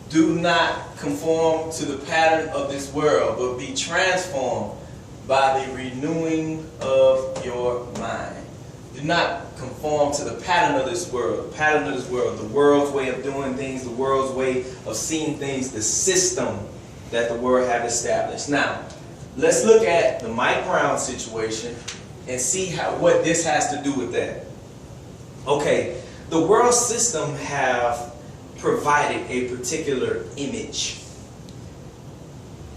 Do not conform to the pattern of this world, but be transformed by the renewing of your mind. Do not conform to the pattern of this world. The pattern of this world, the world's way of doing things, the world's way of seeing things, the system that the world have established. Now, let's look at the Mike Brown situation and see what this has to do with that. Okay, the world system have provided a particular image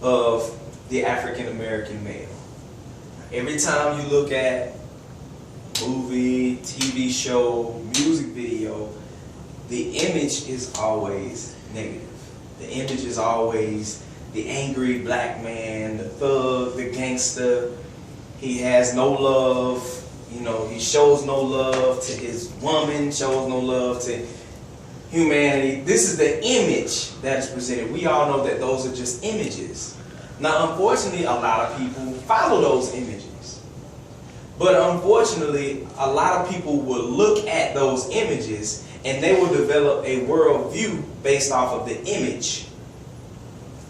of the African American male. Every time you look at movie, TV show, music video, the image is always negative. The image is always the angry black man, the thug, the gangster. He has no love. You know, he shows no love to his woman, shows no love to humanity. This is the image that is presented. We all know that those are just images. Now, unfortunately, a lot of people follow those images. But unfortunately, a lot of people will look at those images and they will develop a worldview based off of the image.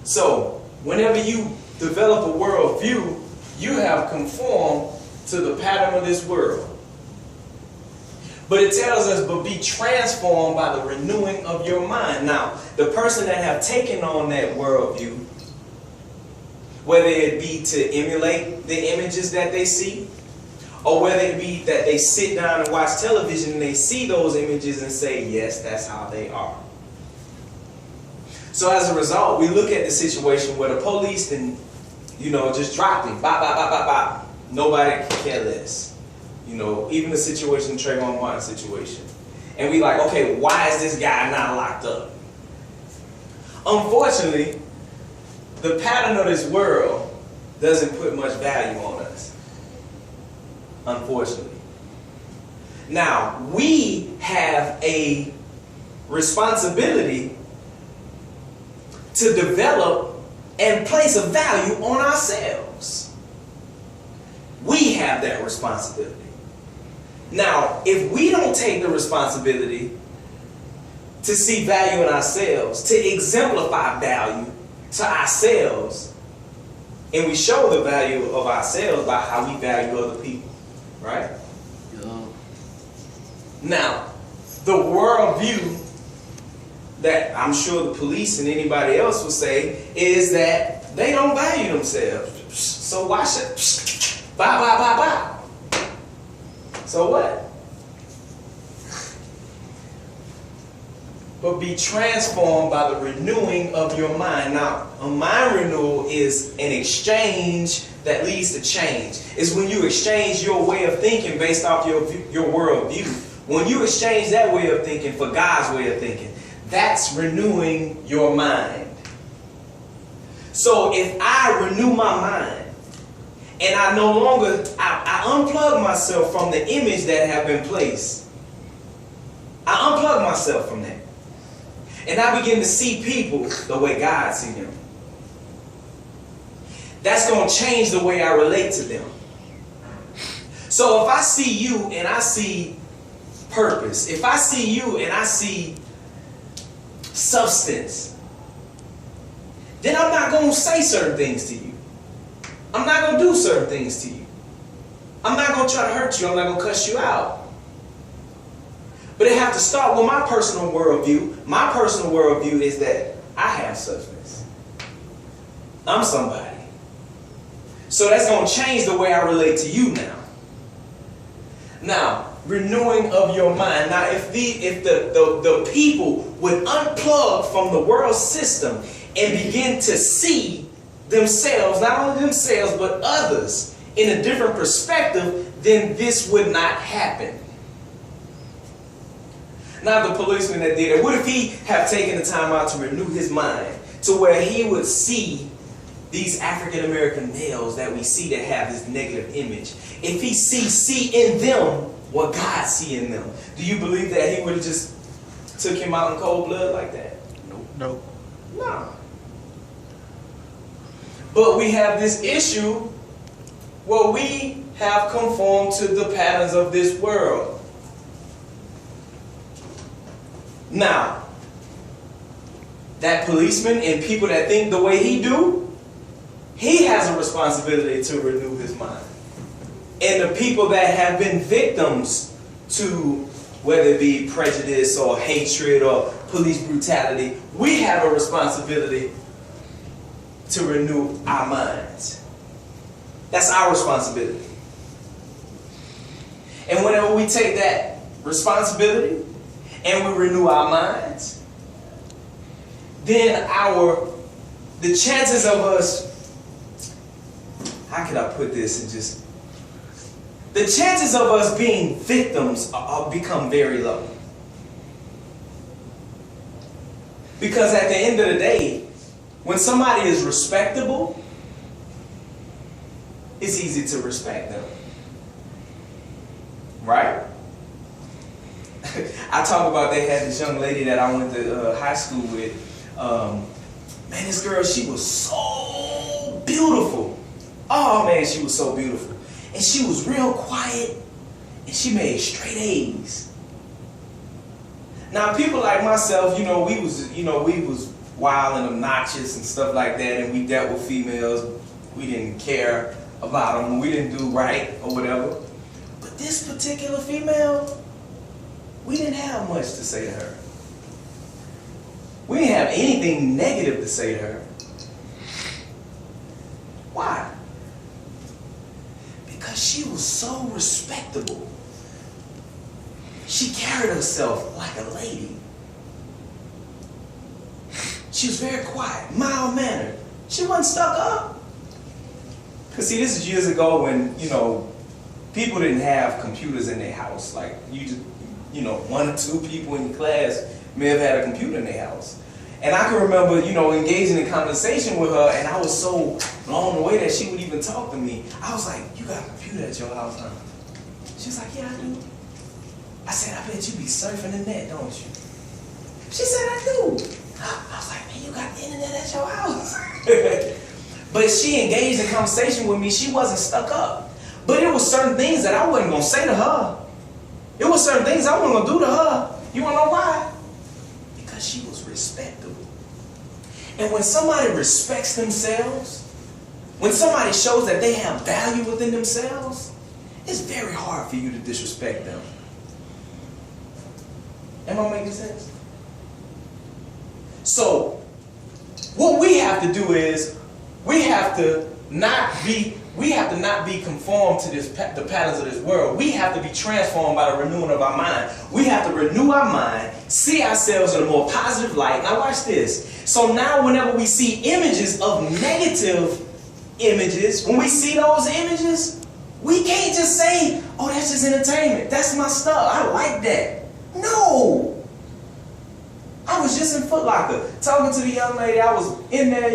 So, whenever you develop a worldview, you have conformed to the pattern of this world. But it tells us, but be transformed by the renewing of your mind. Now, the person that have taken on that worldview, whether it be to emulate the images that they see, or whether it be that they sit down and watch television and they see those images and say, yes, that's how they are. So as a result, we look at the situation where the police then, just dropped him. Bop, bop, bop, bop, bop. Nobody can care less. Even the situation, Trayvon Martin situation. And we like, okay, why is this guy not locked up? Unfortunately, the pattern of this world doesn't put much value on us. Unfortunately. Now, we have a responsibility to develop and place a value on ourselves. We have that responsibility. Now, if we don't take the responsibility to see value in ourselves, to exemplify value to ourselves, and we show the value of ourselves by how we value other people, right? Yeah. Now, the worldview that I'm sure the police and anybody else will say is that they don't value themselves. So why should... Bye, bye, bye, bye. So what? But be transformed by the renewing of your mind. Now, a mind renewal is an exchange that leads to change. It's when you exchange your way of thinking based off your worldview. When you exchange that way of thinking for God's way of thinking, that's renewing your mind. So if I renew my mind, and I no longer, I unplug myself from the image that have been placed. I unplug myself from that. And I begin to see people the way God sees them. That's going to change the way I relate to them. So if I see you and I see purpose, if I see you and I see substance, then I'm not going to say certain things to you. I'm not going to do certain things to you. I'm not going to try to hurt you. I'm not going to cuss you out. But it has to start with my personal worldview. My personal worldview is that I have substance. I'm somebody. So that's going to change the way I relate to you now. Now, renewing of your mind. Now, if the people would unplug from the world system and begin to see themselves, not only themselves, but others in a different perspective, then this would not happen. Now the policeman that did it, what if he have taken the time out to renew his mind to where he would see these African American males that we see that have this negative image? If he see in them what God see in them, do you believe that he would have just took him out in cold blood like that? Nope. No. But we have this issue where we have conformed to the patterns of this world. Now, that policeman and people that think the way he do, he has a responsibility to renew his mind. And the people that have been victims to whether it be prejudice or hatred or police brutality, we have a responsibility to renew our minds. That's our responsibility. And whenever we take that responsibility and we renew our minds, then the chances of us, how can I put this and just, the chances of us being victims become very low. Because at the end of the day, when somebody is respectable, it's easy to respect them. Right? I talk about they had this young lady that I went to high school with. Man, this girl, she was so beautiful. Oh man, she was so beautiful. And she was real quiet, and she made straight A's. Now, people like myself, we was wild and obnoxious and stuff like that, and we dealt with females. We didn't care about them. We didn't do right or whatever. But this particular female, we didn't have much to say to her. We didn't have anything negative to say to her. Why? Because she was so respectable. She carried herself like a lady. She was very quiet, mild-mannered. She wasn't stuck up. Because see, this is years ago when, people didn't have computers in their house. Like, one or two people in your class may have had a computer in their house. And I can remember, engaging in conversation with her, and I was so blown away that she would even talk to me. I was like, you got a computer at your house, huh? She was like, yeah, I do. I said, I bet you be surfing the net, don't you? She said, I do. I was like, man, you got the internet at your house. But she engaged in conversation with me. She wasn't stuck up. But it was certain things that I wasn't going to say to her. It was certain things I wasn't going to do to her. You want to know why? Because she was respectable. And when somebody respects themselves, when somebody shows that they have value within themselves, it's very hard for you to disrespect them. Am I making sense? So, what we have to do is, we have to not be conformed to the patterns of this world. We have to be transformed by the renewing of our mind. We have to renew our mind, see ourselves in a more positive light. Now watch this. So now whenever we see images of negative images, when we see those images, we can't just say, oh, that's just entertainment. That's my stuff. I like that. No. I was just in Foot Locker talking to the young lady. I was in there,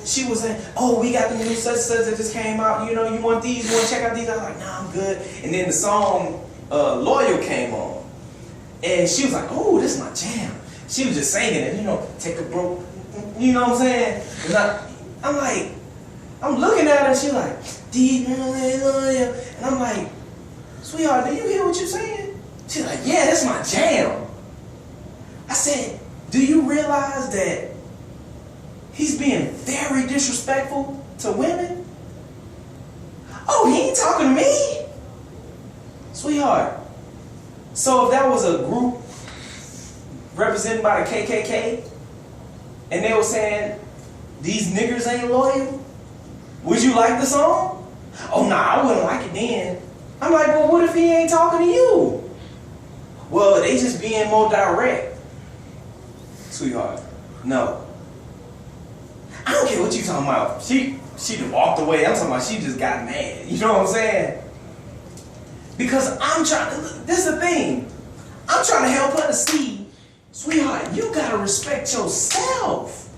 she was saying, oh, we got the new such that just came out. You want these? You want to check out these? I was like, nah, I'm good. And then the song Loyal came on. And she was like, oh, this is my jam. She was just singing it, take a broke, you know what I'm saying? And I'm like, I'm looking at her and she's like, deep loyal. And I'm like, sweetheart, do you hear what you're saying? She's like, yeah, that's my jam. I said, do you realize that he's being very disrespectful to women? Oh, he ain't talking to me. Sweetheart, so if that was a group represented by the KKK, and they were saying, these niggers ain't loyal, would you like the song? Oh, nah, I wouldn't like it then. I'm like, well, what if he ain't talking to you? Well, they just being more direct. Sweetheart, no. I don't care what you talking about. She just walked away. I'm talking about she just got mad. You know what I'm saying? Because I'm trying to, this is the thing. I'm trying to help her to see, sweetheart, you gotta respect yourself.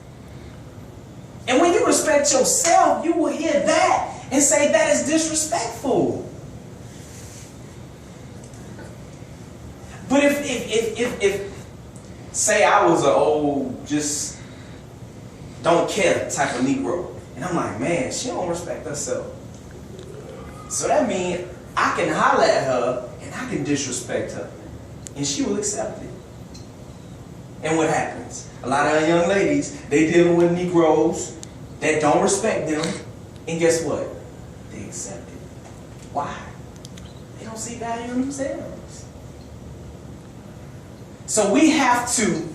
And when you respect yourself, you will hear that and say that is disrespectful. But if say I was an old, just don't care type of Negro, and I'm like, man, she don't respect herself. So that means I can holler at her and I can disrespect her, and she will accept it. And what happens? A lot of young ladies, they dealing with Negroes that don't respect them. And guess what? They accept it. Why? They don't see value in themselves. So we have to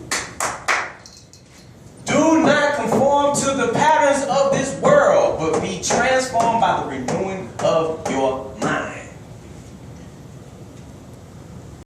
do not conform to the patterns of this world, but be transformed by the renewing of your